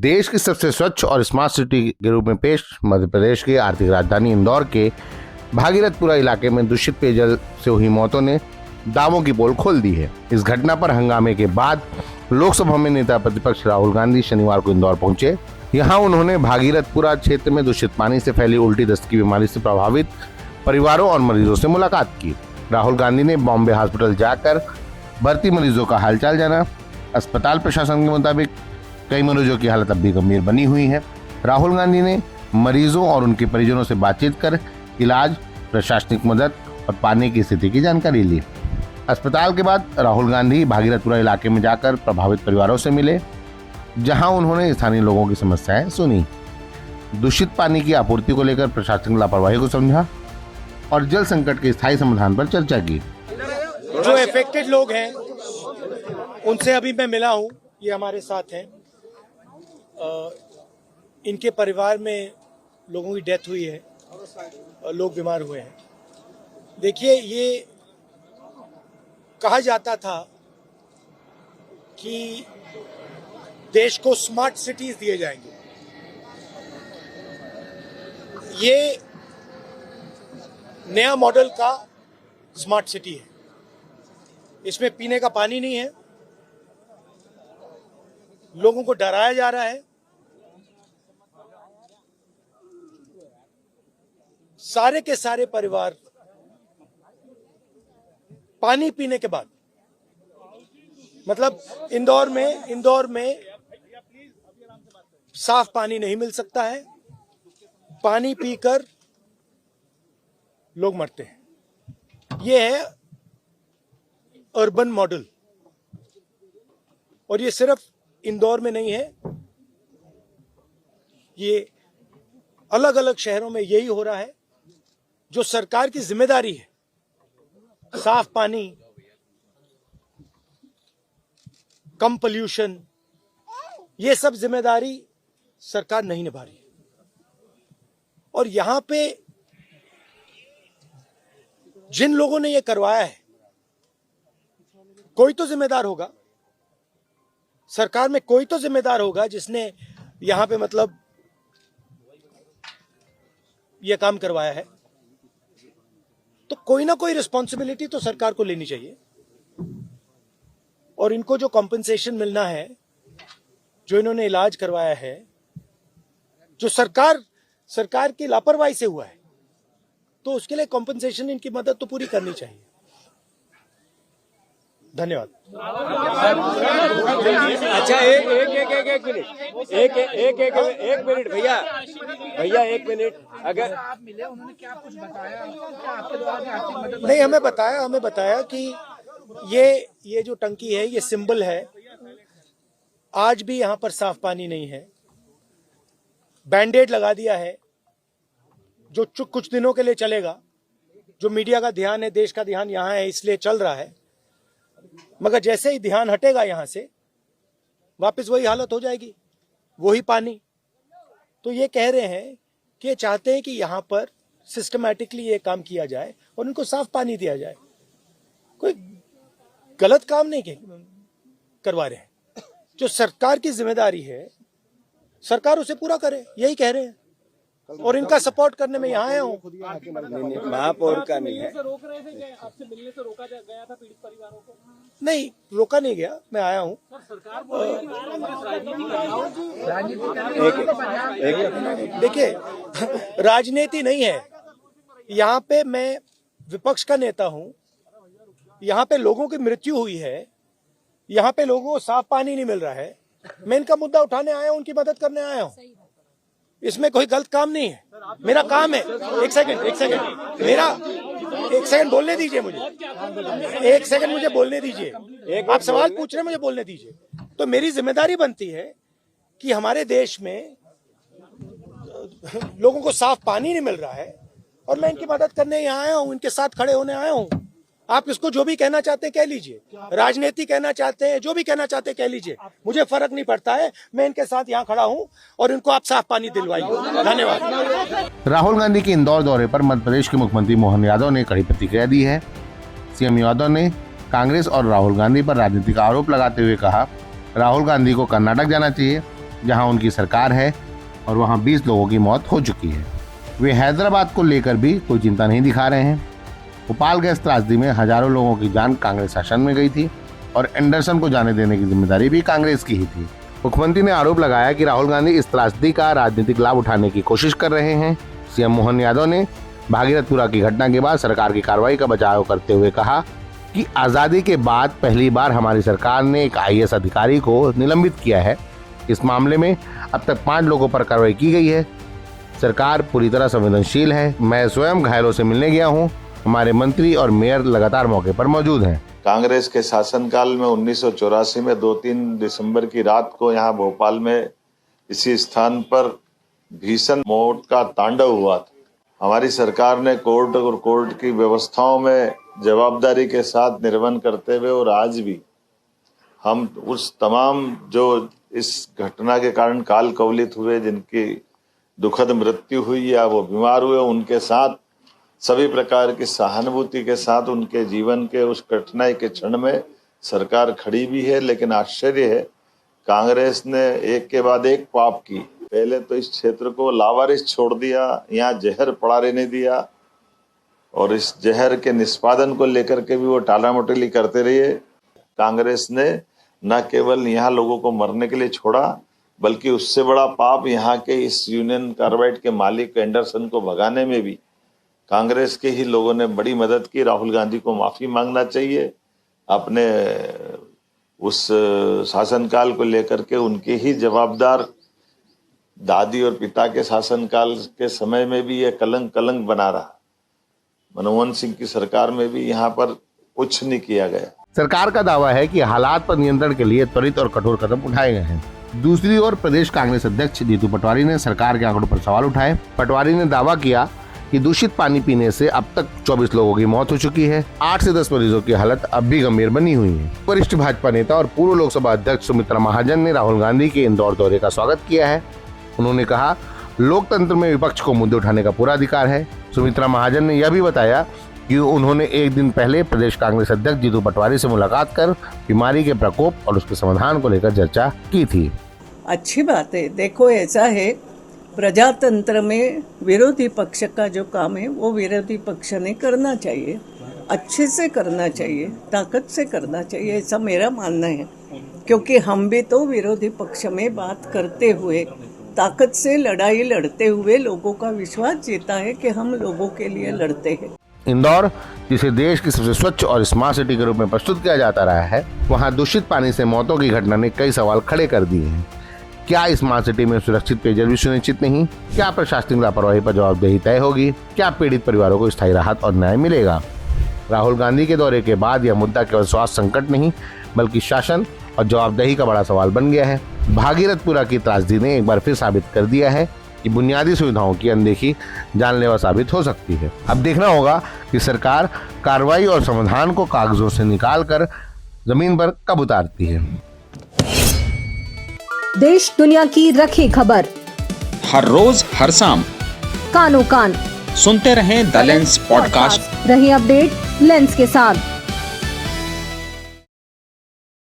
देश की सबसे स्वच्छ और स्मार्ट सिटी के रूप में पेश मध्य प्रदेश की आर्थिक राजधानी इंदौर के भागीरथपुरा इलाके में दूषित पेयजल से हुई मौतों ने दावों की पोल खोल दी है। इस घटना पर हंगामे के बाद लोकसभा में नेता प्रतिपक्ष राहुल गांधी शनिवार को इंदौर पहुंचे। यहां उन्होंने भागीरथपुरा क्षेत्र में दूषित पानी से फैली उल्टी दस्त की बीमारी से प्रभावित परिवारों और मरीजों से मुलाकात की। राहुल गांधी ने बॉम्बे हॉस्पिटल जाकर भर्ती मरीजों का हालचाल जाना। अस्पताल प्रशासन के मुताबिक कई मरीजों की हालत अब भी गंभीर बनी हुई है। राहुल गांधी ने मरीजों और उनके परिजनों से बातचीत कर इलाज, प्रशासनिक मदद और पानी की स्थिति की जानकारी ली। अस्पताल के बाद राहुल गांधी भागीरथपुरा इलाके में जाकर प्रभावित परिवारों से मिले, जहां उन्होंने स्थानीय लोगों की समस्याएं सुनी, दूषित पानी की आपूर्ति को लेकर प्रशासनिक लापरवाही को समझा और जल संकट के स्थायी समाधान पर चर्चा की। जो इफेक्टेड लोग हैं उनसे अभी मैं मिला हूं, ये हमारे साथ हैं। इनके परिवार में लोगों की डेथ हुई है, लोग बीमार हुए हैं। देखिए, ये कहा जाता था कि देश को स्मार्ट सिटीज दिए जाएंगे। ये नया मॉडल का स्मार्ट सिटी है। इसमें पीने का पानी नहीं है, लोगों को डराया जा रहा है। सारे के सारे परिवार पानी पीने के बाद, मतलब इंदौर में साफ पानी नहीं मिल सकता है। पानी पीकर लोग मरते हैं। यह है अर्बन मॉडल, और ये सिर्फ इंदौर में नहीं है, ये अलग अलग शहरों में यही हो रहा है। जो सरकार की जिम्मेदारी है, साफ पानी, कम पोल्यूशन, ये सब जिम्मेदारी सरकार नहीं निभा रही है। और यहां पे जिन लोगों ने ये करवाया है, कोई तो जिम्मेदार होगा, सरकार में कोई तो जिम्मेदार होगा जिसने यहां पे मतलब ये काम करवाया है। तो कोई ना कोई रिस्पॉन्सिबिलिटी तो सरकार को लेनी चाहिए। और इनको जो कॉम्पेंसेशन मिलना है, जो इन्होंने इलाज करवाया है, जो सरकार की लापरवाही से हुआ है, तो उसके लिए कॉम्पेंसेशन, इनकी मदद तो पूरी करनी चाहिए। धन्यवाद। अच्छा, एक मिनट भैया, एक मिनट। अगर आप मिले, उन्होंने क्या कुछ बताया? क्या आपके द्वारा आर्थिक मदद? नहीं, हमें बताया कि ये जो टंकी है, ये सिंबल है। आज भी यहां पर साफ पानी नहीं है। बैंडेड लगा दिया है, जो कुछ दिनों के लिए चलेगा। जो मीडिया का ध्यान है, देश का ध्यान यहां है, इसलिए चल रहा है। मगर जैसे ही ध्यान हटेगा यहां से, वापस वही हालत हो जाएगी, वही पानी। तो ये कह रहे हैं कि ये चाहते हैं कि यहां पर सिस्टमैटिकली ये काम किया जाए और उनको साफ पानी दिया जाए। कोई गलत काम नहीं करवा रहे हैं। जो सरकार की जिम्मेदारी है, सरकार उसे पूरा करे, यही कह रहे हैं। और इनका सपोर्ट करने में यहाँ आया हूँ। महापौर का नहीं है। रोक रहे थे, आपसे मिलने से रोका गया था पीड़ित परिवारों को? नहीं, रोका नहीं गया, मैं आया हूँ। देखिए, राजनीति नहीं है यहाँ पे। मैं विपक्ष का नेता हूँ। यहाँ पे लोगों की मृत्यु हुई है, यहाँ पे लोगों को साफ पानी नहीं मिल रहा है। मैं इनका मुद्दा उठाने आया हूँ, उनकी मदद करने आया हूँ। इसमें कोई गलत काम नहीं है, मेरा काम है। एक सेकंड बोलने दीजिए मुझे। एक सेकंड मुझे बोलने दीजिए। आप सवाल पूछ रहे हैं, मुझे बोलने दीजिए। तो मेरी जिम्मेदारी बनती है कि हमारे देश में लोगों को साफ पानी नहीं मिल रहा है, और मैं इनकी मदद करने यहाँ आया हूँ, इनके साथ खड़े होने आया हूँ। आप इसको जो भी कहना चाहते हैं कह लीजिए, राजनीति कहना चाहते हैं, जो भी कहना चाहते हैं कह लीजिए, मुझे फर्क नहीं पड़ता है। मैं इनके साथ यहाँ खड़ा हूँ और इनको आप साफ पानी दिलवाइए। धन्यवाद। राहुल गांधी के इंदौर दौरे पर मध्य प्रदेश के मुख्यमंत्री मोहन यादव ने कड़ी प्रतिक्रिया दी है। सीएम यादव ने कांग्रेस और राहुल गांधी पर राजनीतिक आरोप लगाते हुए कहा, राहुल गांधी को कर्नाटक जाना चाहिए। जहां उनकी सरकार है और वहां 20 लोगों की मौत हो चुकी है। वे हैदराबाद को लेकर भी कोई चिंता नहीं दिखा रहे हैं। भोपाल गैस त्रासदी में हजारों लोगों की जान कांग्रेस शासन में गई थी और एंडरसन को जाने देने की जिम्मेदारी भी कांग्रेस की ही थी। मुख्यमंत्री ने आरोप लगाया कि राहुल गांधी इस त्रासदी का राजनीतिक लाभ उठाने की कोशिश कर रहे हैं। सीएम मोहन यादव ने भागीरथपुरा की घटना के बाद सरकार की कार्रवाई का बचाव करते हुए कहा कि आजादी के बाद पहली बार हमारी सरकार ने एक आईएएस अधिकारी को निलंबित किया है। इस मामले में अब तक 5 लोगों पर कार्रवाई की गई है। सरकार पूरी तरह संवेदनशील है। मैं स्वयं घायलों से मिलने गया हूँ। हमारे मंत्री और मेयर लगातार मौके पर मौजूद हैं। कांग्रेस के शासनकाल में 1984 में 2-3 दिसंबर की रात को यहाँ भोपाल में इसी स्थान पर भीषण मौत का तांडव हुआ था। हमारी सरकार ने कोर्ट और कोर्ट की व्यवस्थाओं में जवाबदारी के साथ निर्वहन करते हुए और आज भी हम उस तमाम जो इस घटना के कारण काल कवलित हुए, जिनकी दुखद मृत्यु हुई या वो बीमार हुए, उनके साथ सभी प्रकार की सहानुभूति के साथ उनके जीवन के उस कठिनाई के क्षण में सरकार खड़ी भी है। लेकिन आश्चर्य है, कांग्रेस ने एक के बाद एक पाप की। पहले तो इस क्षेत्र को लावारिस छोड़ दिया, यहाँ जहर पड़ा रहने दिया और इस जहर के निष्पादन को लेकर के भी वो टालामटोली करते रहे। कांग्रेस ने न केवल यहाँ लोगों को मरने के लिए छोड़ा, बल्कि उससे बड़ा पाप यहाँ के इस यूनियन कार्बाइड के मालिक एंडरसन को भगाने में भी कांग्रेस के ही लोगों ने बड़ी मदद की। राहुल गांधी को माफी मांगना चाहिए। अपने उस शासनकाल को लेकर के उनके ही जवाबदार दादी और पिता के शासनकाल के समय में भी यह कलंक बना रहा। मनमोहन सिंह की सरकार में भी यहाँ पर कुछ नहीं किया गया। सरकार का दावा है कि हालात पर नियंत्रण के लिए त्वरित और कठोर कदम उठाए गए हैं। दूसरी ओर प्रदेश कांग्रेस अध्यक्ष जीतू पटवारी ने सरकार के आंकड़ों पर सवाल उठाए। पटवारी ने दावा किया कि दूषित पानी पीने से अब तक 24 लोगों की मौत हो चुकी है। 8 से 10 मरीजों की हालत अब भी गंभीर बनी हुई है। वरिष्ठ भाजपा नेता और पूर्व लोकसभा अध्यक्ष सुमित्रा महाजन ने राहुल गांधी के इंदौर दौरे का स्वागत किया है। उन्होंने कहा, लोकतंत्र में विपक्ष को मुद्दे उठाने का पूरा अधिकार है। सुमित्रा महाजन ने यह भी बताया कि उन्होंने एक दिन पहले प्रदेश कांग्रेस अध्यक्ष जीतू पटवारी से मुलाकात कर बीमारी के प्रकोप और उसके समाधान को लेकर चर्चा की थी। अच्छी बात है। देखो, ऐसा है, प्रजातंत्र में विरोधी पक्ष का जो काम है वो विरोधी पक्ष ने करना चाहिए, अच्छे से करना चाहिए, ताकत से करना चाहिए, ऐसा मेरा मानना है। क्योंकि हम भी तो विरोधी पक्ष में बात करते हुए, ताकत से लड़ाई लड़ते हुए लोगों का विश्वास जीता है कि हम लोगों के लिए लड़ते हैं। इंदौर, जिसे देश की सबसे स्वच्छ और स्मार्ट सिटी के रूप में प्रस्तुत किया जाता रहा है, वहां दूषित पानी से मौतों की घटना ने कई सवाल खड़े कर दिए हैं। क्या स्मार्ट सिटी में सुरक्षित पेयजल भी सुनिश्चित नहीं? क्या प्रशासनिक लापरवाही पर जवाबदेही तय होगी? क्या पीड़ित परिवारों को स्थायी राहत और न्याय मिलेगा? राहुल गांधी के दौरे के बाद यह मुद्दा केवल स्वास्थ्य संकट नहीं, बल्कि शासन और जवाबदेही का बड़ा सवाल बन गया है। भागीरथपुरा की त्रासदी ने एक बार फिर साबित कर दिया है कि बुनियादी सुविधाओं की अनदेखी जानलेवा साबित हो सकती है। अब देखना होगा कि सरकार कार्रवाई और समाधान को कागजों से निकालकर जमीन पर कब उतारती है। देश दुनिया की रखी खबर हर रोज हर शाम कानो कान सुनते रहें द लेंस पॉडकास्ट। रहे अपडेट लेंस के साथ।